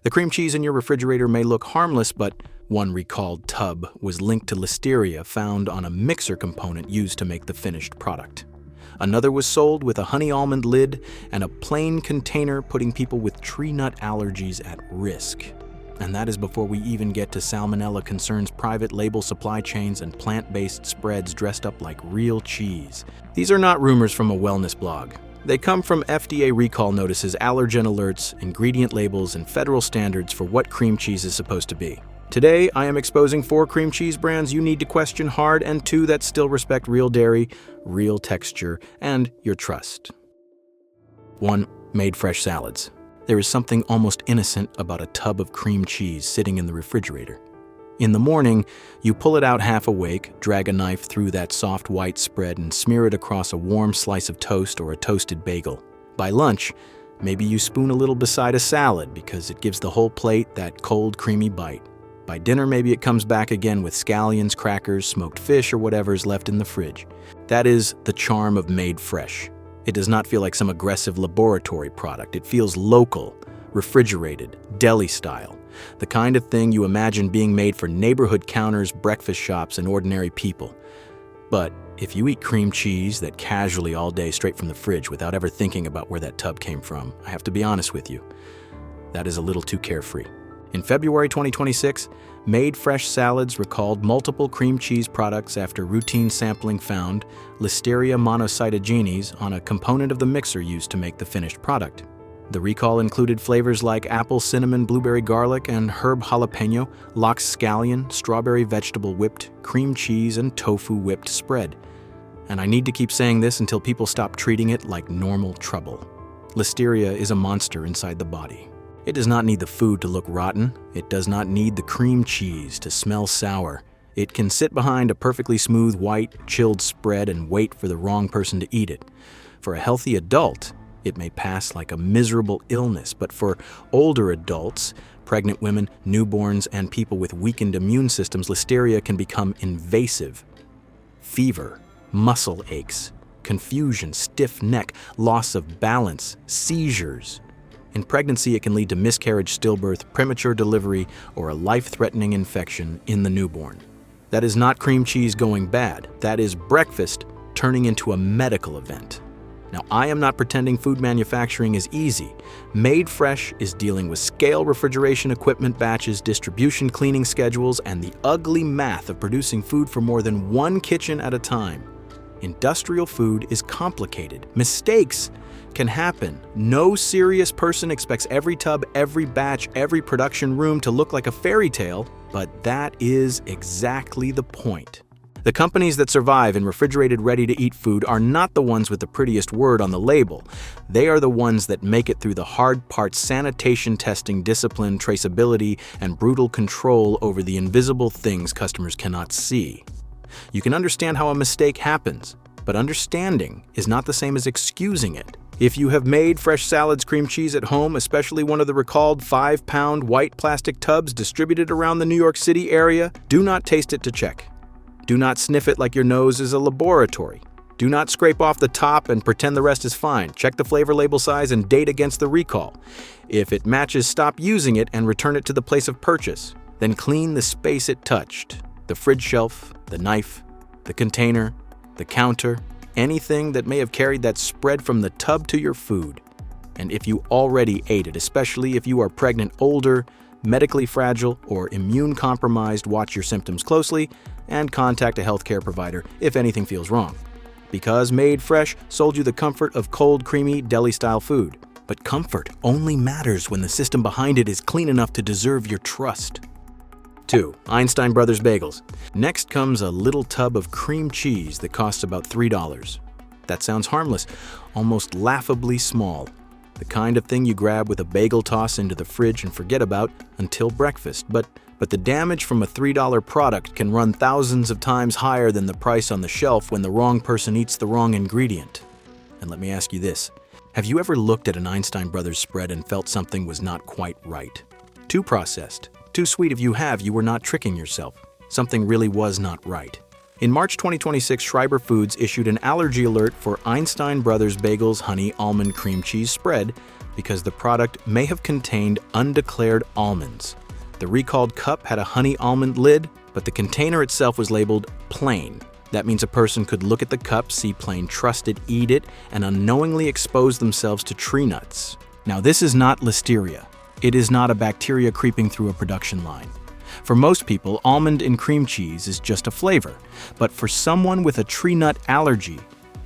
The cream cheese in your refrigerator may look harmless, but one recalled tub was linked to Listeria found on a mixer component used to make the finished product. Another was sold with a honey almond lid and a plain container, putting people with tree nut allergies at risk. And that is before we even get to salmonella concerns, private label supply chains, and plant-based spreads dressed up like real cheese. These are not rumors from a wellness blog. They come from FDA recall notices, allergen alerts, ingredient labels, and federal standards for what cream cheese is supposed to be. Today, I am exposing 4 cream cheese brands you need to question hard and 2 that still respect real dairy, real texture, and your trust. 1. Made fresh salads. There is something almost innocent about a tub of cream cheese sitting in the refrigerator. In the morning, you pull it out half awake, drag a knife through that soft white spread and smear it across a warm slice of toast or a toasted bagel. By lunch, maybe you spoon a little beside a salad because it gives the whole plate that cold, creamy bite. By dinner, maybe it comes back again with scallions, crackers, smoked fish, or whatever is left in the fridge. That is the charm of made fresh. It does not feel like some aggressive laboratory product. It feels local, refrigerated, deli style. The kind of thing you imagine being made for neighborhood counters, breakfast shops, and ordinary people. But if you eat cream cheese that casually all day straight from the fridge without ever thinking about where that tub came from, I have to be honest with you, that is a little too carefree. In February 2026, Made Fresh Salads recalled multiple cream cheese products after routine sampling found Listeria monocytogenes on a component of the mixer used to make the finished product. The recall included flavors like apple, cinnamon, blueberry garlic, and herb jalapeno, lox scallion, strawberry vegetable whipped, cream cheese, and tofu whipped spread. And I need to keep saying this until people stop treating it like normal trouble. Listeria is a monster inside the body. It does not need the food to look rotten. It does not need the cream cheese to smell sour. It can sit behind a perfectly smooth, white, chilled spread and wait for the wrong person to eat it. For a healthy adult, it may pass like a miserable illness, but for older adults, pregnant women, newborns, and people with weakened immune systems, Listeria can become invasive. Fever, muscle aches, confusion, stiff neck, loss of balance, seizures. In pregnancy, it can lead to miscarriage, stillbirth, premature delivery, or a life-threatening infection in the newborn. That is not cream cheese going bad. That is breakfast turning into a medical event. Now, I am not pretending food manufacturing is easy. Made Fresh is dealing with scale refrigeration equipment batches, distribution cleaning schedules, and the ugly math of producing food for more than one kitchen at a time. Industrial food is complicated. Mistakes can happen. No serious person expects every tub, every batch, every production room to look like a fairy tale, but that is exactly the point. The companies that survive in refrigerated, ready-to-eat food are not the ones with the prettiest word on the label. They are the ones that make it through the hard parts: sanitation testing, discipline, traceability, and brutal control over the invisible things customers cannot see. You can understand how a mistake happens, but understanding is not the same as excusing it. If you have made fresh salads, cream cheese at home, especially one of the recalled 5-pound white plastic tubs distributed around the New York City area, do not taste it to check. Do not sniff it like your nose is a laboratory. Do not scrape off the top and pretend the rest is fine. Check the flavor label size and date against the recall. If it matches, stop using it and return it to the place of purchase. Then clean the space it touched: the fridge shelf, the knife, the container, the counter, anything that may have carried that spread from the tub to your food. And if you already ate it, especially if you are pregnant, older, medically fragile, or immune compromised, watch your symptoms closely and contact a healthcare provider if anything feels wrong. Because Made Fresh sold you the comfort of cold, creamy, deli-style food. But comfort only matters when the system behind it is clean enough to deserve your trust. 2. Einstein Brothers Bagels. Next comes a little tub of cream cheese that costs about $3. That sounds harmless, almost laughably small. The kind of thing you grab with a bagel toss into the fridge and forget about until breakfast. But the damage from a $3 product can run thousands of times higher than the price on the shelf when the wrong person eats the wrong ingredient. And let me ask you this. Have you ever looked at an Einstein Brothers spread and felt something was not quite right? Too processed. Too sweet. If you have, you were not tricking yourself. Something really was not right. In March 2026, Schreiber Foods issued an allergy alert for Einstein Brothers Bagels Honey Almond Cream Cheese Spread because the product may have contained undeclared almonds. The recalled cup had a honey almond lid, but the container itself was labeled plain. That means a person could look at the cup, see plain, trust it, eat it, and unknowingly expose themselves to tree nuts. Now, this is not Listeria. It is not a bacteria creeping through a production line. For most people, almond in cream cheese is just a flavor. But for someone with a tree nut allergy,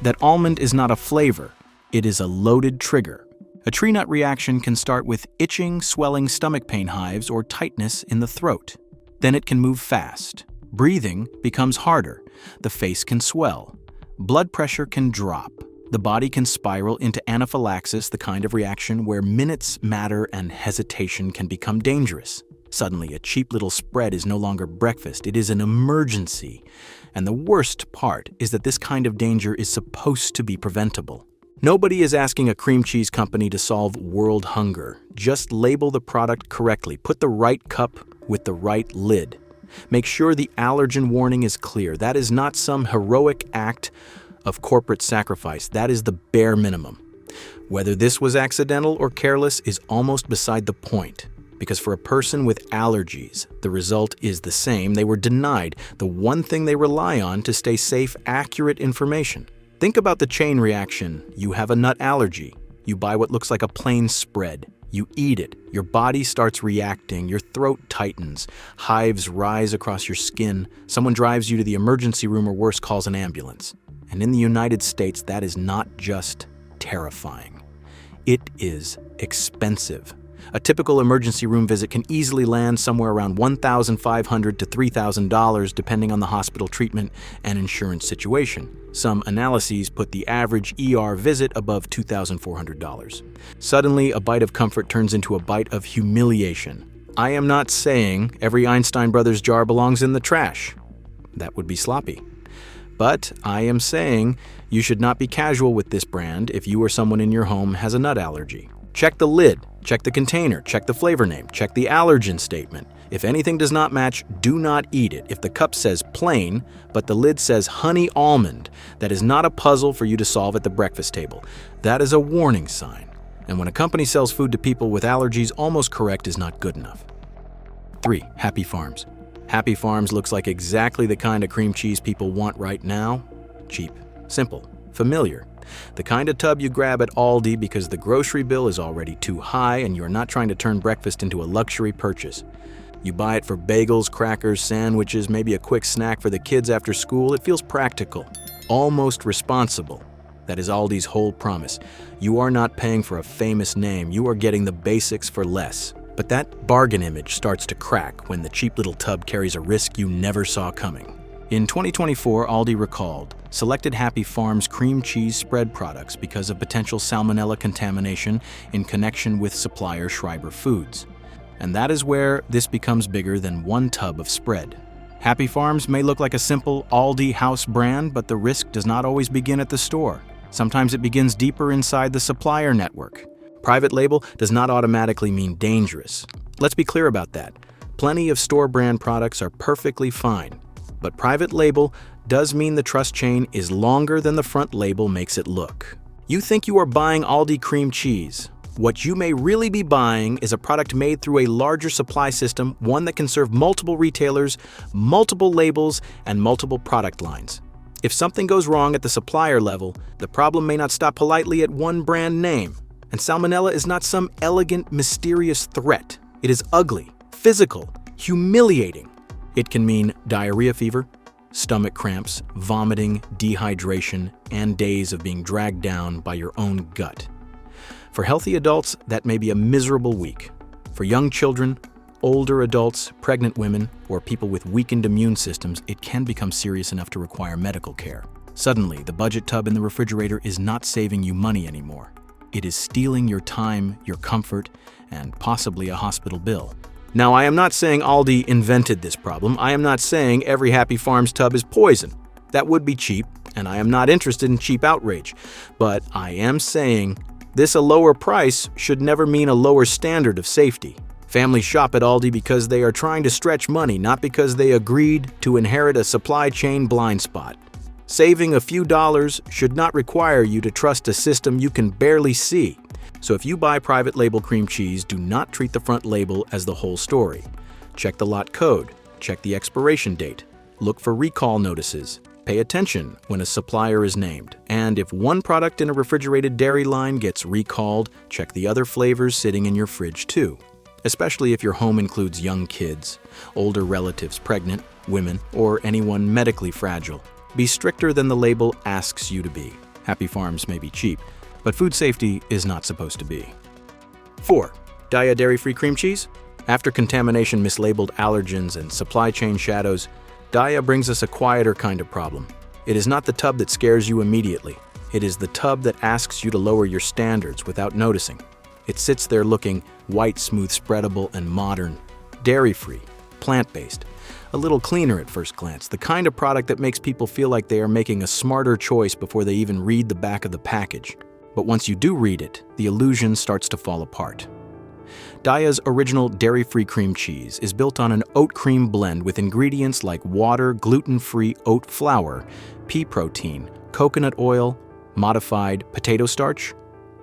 that almond is not a flavor, it is a loaded trigger. A tree nut reaction can start with itching, swelling stomach pain hives or tightness in the throat. Then it can move fast. Breathing becomes harder. The face can swell. Blood pressure can drop. The body can spiral into anaphylaxis, the kind of reaction where minutes matter and hesitation can become dangerous. Suddenly, a cheap little spread is no longer breakfast, it is an emergency. And the worst part is that this kind of danger is supposed to be preventable. Nobody is asking a cream cheese company to solve world hunger. Just label the product correctly. Put the right cup with the right lid. Make sure the allergen warning is clear. That is not some heroic act of corporate sacrifice. That is the bare minimum. Whether this was accidental or careless is almost beside the point. Because for a person with allergies, the result is the same. They were denied the one thing they rely on to stay safe, accurate information. Think about the chain reaction. You have a nut allergy. You buy what looks like a plain spread. You eat it. Your body starts reacting. Your throat tightens. Hives rise across your skin. Someone drives you to the emergency room or worse, calls an ambulance. And in the United States, that is not just terrifying. It is expensive. A typical emergency room visit can easily land somewhere around $1,500 to $3,000 depending on the hospital treatment and insurance situation. Some analyses put the average ER visit above $2,400. Suddenly, a bite of comfort turns into a bite of humiliation. I am not saying every Einstein Brothers jar belongs in the trash. That would be sloppy. But I am saying you should not be casual with this brand if you or someone in your home has a nut allergy. Check the lid, check the container, check the flavor name, check the allergen statement. If anything does not match, do not eat it. If the cup says plain, but the lid says honey almond, that is not a puzzle for you to solve at the breakfast table. That is a warning sign. And when a company sells food to people with allergies, almost correct is not good enough. 3. Happy Farms. Happy Farms looks like exactly the kind of cream cheese people want right now. Cheap, simple, familiar. The kind of tub you grab at Aldi because the grocery bill is already too high and you're not trying to turn breakfast into a luxury purchase. You buy it for bagels, crackers, sandwiches, maybe a quick snack for the kids after school. It feels practical, almost responsible. That is Aldi's whole promise. You are not paying for a famous name. You are getting the basics for less. But that bargain image starts to crack when the cheap little tub carries a risk you never saw coming. In 2024, Aldi recalled selected Happy Farms cream cheese spread products because of potential salmonella contamination in connection with supplier Schreiber Foods. And that is where this becomes bigger than one tub of spread. Happy Farms may look like a simple Aldi house brand, but the risk does not always begin at the store. Sometimes it begins deeper inside the supplier network. Private label does not automatically mean dangerous. Let's be clear about that. Plenty of store brand products are perfectly fine. But private label does mean the trust chain is longer than the front label makes it look. You think you are buying Aldi cream cheese. What you may really be buying is a product made through a larger supply system, one that can serve multiple retailers, multiple labels, and multiple product lines. If something goes wrong at the supplier level, the problem may not stop politely at one brand name. And salmonella is not some elegant, mysterious threat. It is ugly, physical, humiliating. It can mean diarrhea fever, stomach cramps, vomiting, dehydration, and days of being dragged down by your own gut. For healthy adults, that may be a miserable week. For young children, older adults, pregnant women, or people with weakened immune systems, it can become serious enough to require medical care. Suddenly, the budget tub in the refrigerator is not saving you money anymore. It is stealing your time, your comfort, and possibly a hospital bill. Now, I am not saying Aldi invented this problem. I am not saying every Happy Farms tub is poison. That would be cheap, and I am not interested in cheap outrage. But I am saying a lower price should never mean a lower standard of safety. Families shop at Aldi because they are trying to stretch money, not because they agreed to inherit a supply chain blind spot. Saving a few dollars should not require you to trust a system you can barely see. So if you buy private label cream cheese, do not treat the front label as the whole story. Check the lot code, check the expiration date, look for recall notices, pay attention when a supplier is named, and if one product in a refrigerated dairy line gets recalled, check the other flavors sitting in your fridge too. Especially if your home includes young kids, older relatives, pregnant, women, or anyone medically fragile. Be stricter than the label asks you to be. Happy Farms may be cheap, but food safety is not supposed to be. 4. Daiya dairy-free cream cheese? After contamination, mislabeled allergens, and supply chain shadows, Daiya brings us a quieter kind of problem. It is not the tub that scares you immediately. It is the tub that asks you to lower your standards without noticing. It sits there looking white, smooth, spreadable, and modern, dairy-free, plant-based, a little cleaner at first glance, the kind of product that makes people feel like they are making a smarter choice before they even read the back of the package. But once you do read it, the illusion starts to fall apart. Daiya's original dairy-free cream cheese is built on an oat cream blend with ingredients like water, gluten-free oat flour, pea protein, coconut oil, modified potato starch,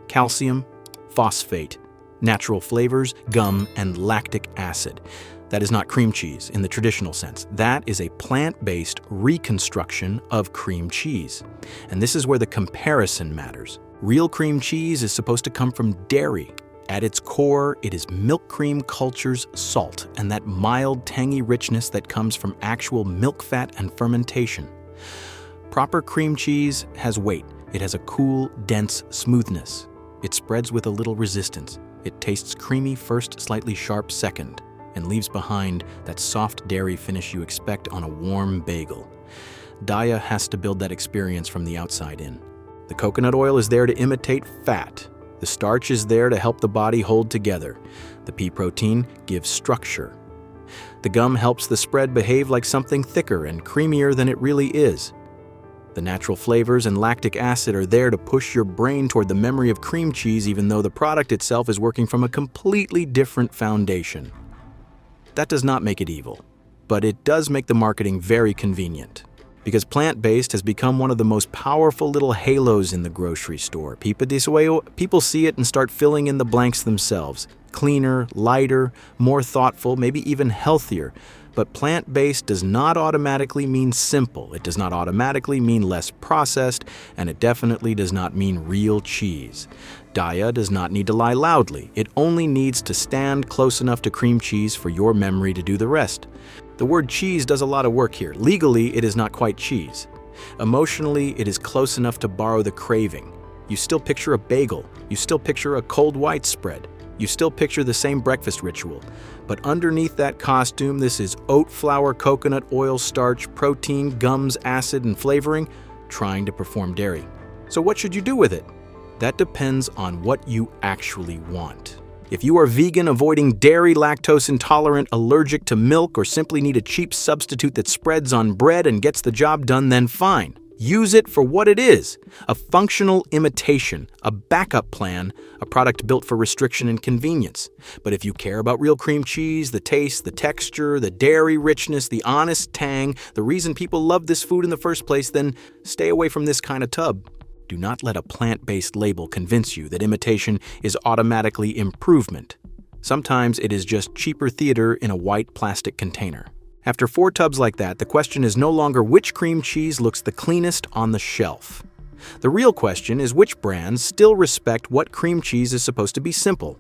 calcium, phosphate, natural flavors, gum, and lactic acid. That is not cream cheese in the traditional sense. That is a plant-based reconstruction of cream cheese. And this is where the comparison matters. Real cream cheese is supposed to come from dairy. At its core, it is milk cream culture's salt and that mild, tangy richness that comes from actual milk fat and fermentation. Proper cream cheese has weight. It has a cool, dense smoothness. It spreads with a little resistance. It tastes creamy first, slightly sharp second, and leaves behind that soft dairy finish you expect on a warm bagel. Daiya has to build that experience from the outside in. The coconut oil is there to imitate fat. The starch is there to help the body hold together. The pea protein gives structure. The gum helps the spread behave like something thicker and creamier than it really is. The natural flavors and lactic acid are there to push your brain toward the memory of cream cheese, even though the product itself is working from a completely different foundation. That does not make it evil, but it does make the marketing very convenient. Because plant-based has become one of the most powerful little halos in the grocery store. People see it and start filling in the blanks themselves. Cleaner, lighter, more thoughtful, maybe even healthier. But plant-based does not automatically mean simple. It does not automatically mean less processed, and it definitely does not mean real cheese. Daiya does not need to lie loudly. It only needs to stand close enough to cream cheese for your memory to do the rest. The word cheese does a lot of work here. Legally, it is not quite cheese. Emotionally, it is close enough to borrow the craving. You still picture a bagel. You still picture a cold white spread. You still picture the same breakfast ritual. But underneath that costume, this is oat flour, coconut oil, starch, protein, gums, acid, and flavoring, trying to perform dairy. So what should you do with it? That depends on what you actually want. If you are vegan, avoiding dairy, lactose intolerant, allergic to milk, or simply need a cheap substitute that spreads on bread and gets the job done, then fine. Use it for what it is, a functional imitation, a backup plan, a product built for restriction and convenience. But if you care about real cream cheese, the taste, the texture, the dairy richness, the honest tang, the reason people love this food in the first place, then stay away from this kind of tub. Do not let a plant-based label convince you that imitation is automatically improvement. Sometimes it is just cheaper theater in a white plastic container. After 4 tubs like that, the question is no longer which cream cheese looks the cleanest on the shelf. The real question is which brands still respect what cream cheese is supposed to be simple.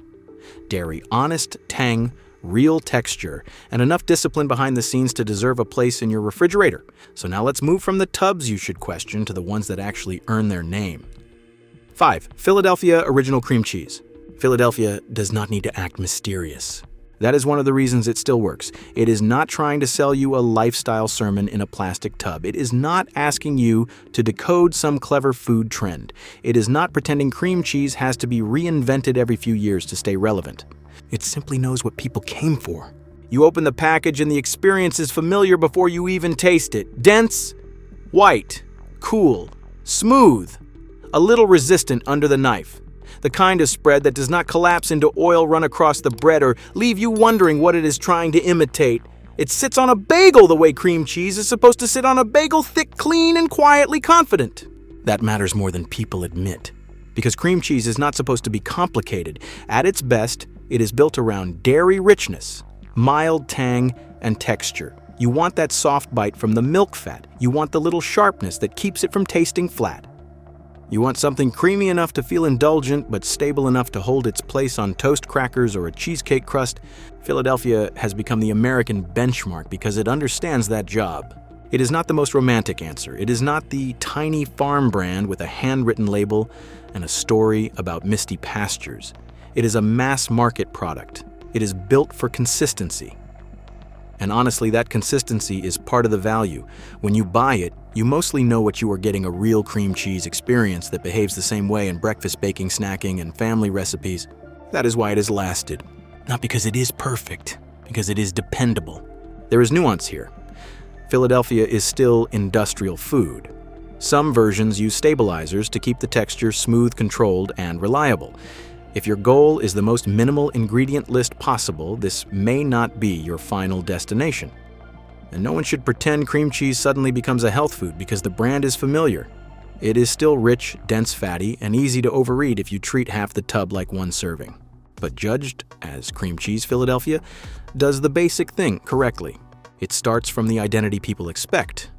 Dairy honest tang, real texture, and enough discipline behind the scenes to deserve a place in your refrigerator. So now let's move from the tubs you should question to the ones that actually earn their name. 5. Philadelphia Original Cream Cheese. Philadelphia does not need to act mysterious. That is one of the reasons it still works. It is not trying to sell you a lifestyle sermon in a plastic tub. It is not asking you to decode some clever food trend. It is not pretending cream cheese has to be reinvented every few years to stay relevant. It simply knows what people came for. You open the package and the experience is familiar before you even taste it. Dense, white, cool, smooth, a little resistant under the knife. The kind of spread that does not collapse into oil run across the bread or leave you wondering what it is trying to imitate. It sits on a bagel the way cream cheese is supposed to sit on a bagel, thick, clean, and quietly confident. That matters more than people admit. Because cream cheese is not supposed to be complicated. At its best, it is built around dairy richness, mild tang, and texture. You want that soft bite from the milk fat. You want the little sharpness that keeps it from tasting flat. You want something creamy enough to feel indulgent, but stable enough to hold its place on toast crackers or a cheesecake crust. Philadelphia has become the American benchmark because it understands that job. It is not the most romantic answer. It is not the tiny farm brand with a handwritten label and a story about misty pastures. It is a mass market product. It is built for consistency. And honestly, that consistency is part of the value. When you buy it, you mostly know what you are getting, a real cream cheese experience that behaves the same way in breakfast baking, snacking, and family recipes. That is why it has lasted. Not because it is perfect, because it is dependable. There is nuance here. Philadelphia is still industrial food. Some versions use stabilizers to keep the texture smooth, controlled, and reliable. If your goal is the most minimal ingredient list possible, this may not be your final destination. And no one should pretend cream cheese suddenly becomes a health food because the brand is familiar. It is still rich, dense, fatty, and easy to overeat if you treat half the tub like one serving. But judged as cream cheese Philadelphia does the basic thing correctly. It starts from the identity people expect.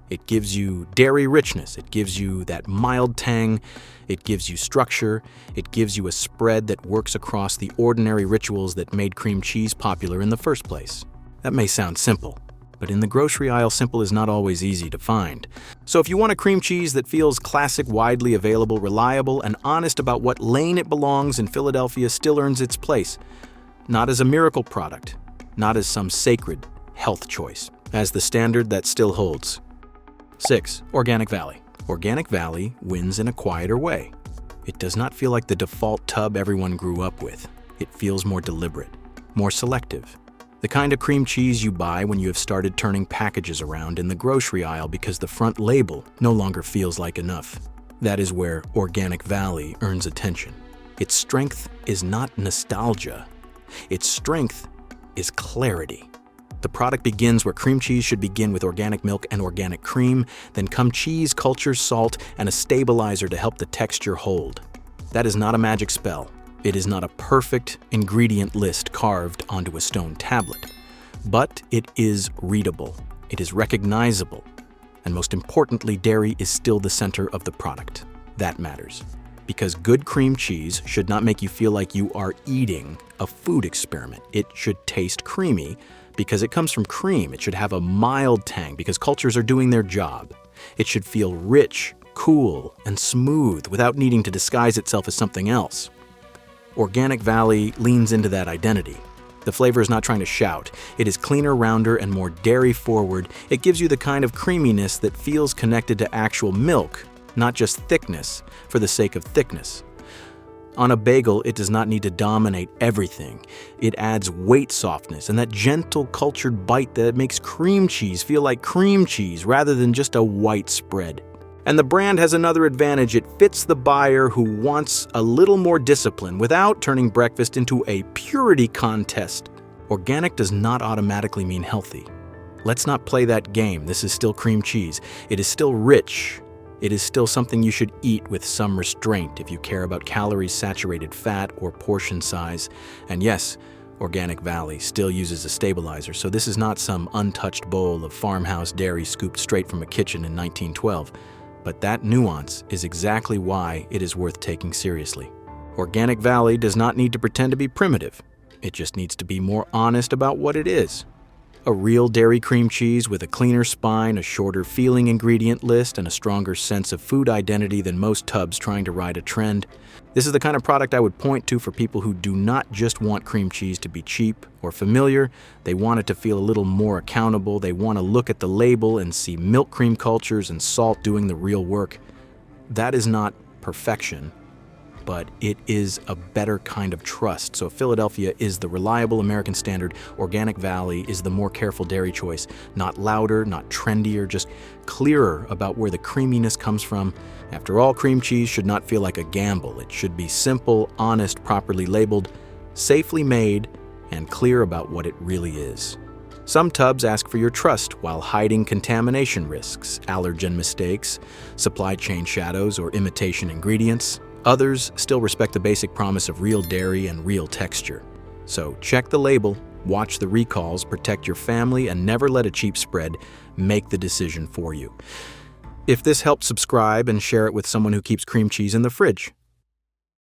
It gives you dairy richness, it gives you that mild tang, it gives you structure, it gives you a spread that works across the ordinary rituals that made cream cheese popular in the first place. That may sound simple, but in the grocery aisle, simple is not always easy to find. So if you want a cream cheese that feels classic, widely available, reliable, and honest about what lane it belongs in, Philadelphia still earns its place. Not as a miracle product, not as some sacred health choice, as the standard that still holds. 6. Organic Valley. Organic Valley wins in a quieter way. It does not feel like the default tub everyone grew up with. It feels more deliberate, more selective. The kind of cream cheese you buy when you have started turning packages around in the grocery aisle because the front label no longer feels like enough. That is where Organic Valley earns attention. Its strength is not nostalgia. Its strength is clarity. The product begins where cream cheese should begin, with organic milk and organic cream, then come cheese, culture, salt, and a stabilizer to help the texture hold. That is not a magic spell. It is not a perfect ingredient list carved onto a stone tablet. But it is readable. It is recognizable. And most importantly, dairy is still the center of the product. That matters. Because good cream cheese should not make you feel like you are eating a food experiment. It should taste creamy because it comes from cream. It should have a mild tang because cultures are doing their job. It should feel rich, cool, and smooth without needing to disguise itself as something else. Organic Valley leans into that identity. The flavor is not trying to shout. It is cleaner, rounder, and more dairy-forward. It gives you the kind of creaminess that feels connected to actual milk, not just thickness for the sake of thickness. On a bagel, it does not need to dominate everything. It adds weight softness and that gentle cultured bite that makes cream cheese feel like cream cheese rather than just a white spread. And the brand has another advantage. It fits the buyer who wants a little more discipline without turning breakfast into a purity contest. Organic does not automatically mean healthy. Let's not play that game. This is still cream cheese. It is still rich. It is still something you should eat with some restraint if you care about calories, saturated fat, or portion size. And yes, Organic Valley still uses a stabilizer, so this is not some untouched bowl of farmhouse dairy scooped straight from a kitchen in 1912. But that nuance is exactly why it is worth taking seriously. Organic Valley does not need to pretend to be primitive. It just needs to be more honest about what it is. A real dairy cream cheese with a cleaner spine, a shorter feeling ingredient list, and a stronger sense of food identity than most tubs trying to ride a trend. This is the kind of product I would point to for people who do not just want cream cheese to be cheap or familiar. They want it to feel a little more accountable. They want to look at the label and see milk cream cultures and salt doing the real work. That is not perfection. but it is a better kind of trust. So Philadelphia is the reliable American standard. Organic Valley is the more careful dairy choice. Not louder, not trendier, just clearer about where the creaminess comes from. After all, cream cheese should not feel like a gamble. It should be simple, honest, properly labeled, safely made, and clear about what it really is. Some tubs ask for your trust while hiding contamination risks, allergen mistakes, supply chain shadows, or imitation ingredients. Others still respect the basic promise of real dairy and real texture. So check the label, watch the recalls, protect your family, and never let a cheap spread make the decision for you. If this helped, subscribe and share it with someone who keeps cream cheese in the fridge.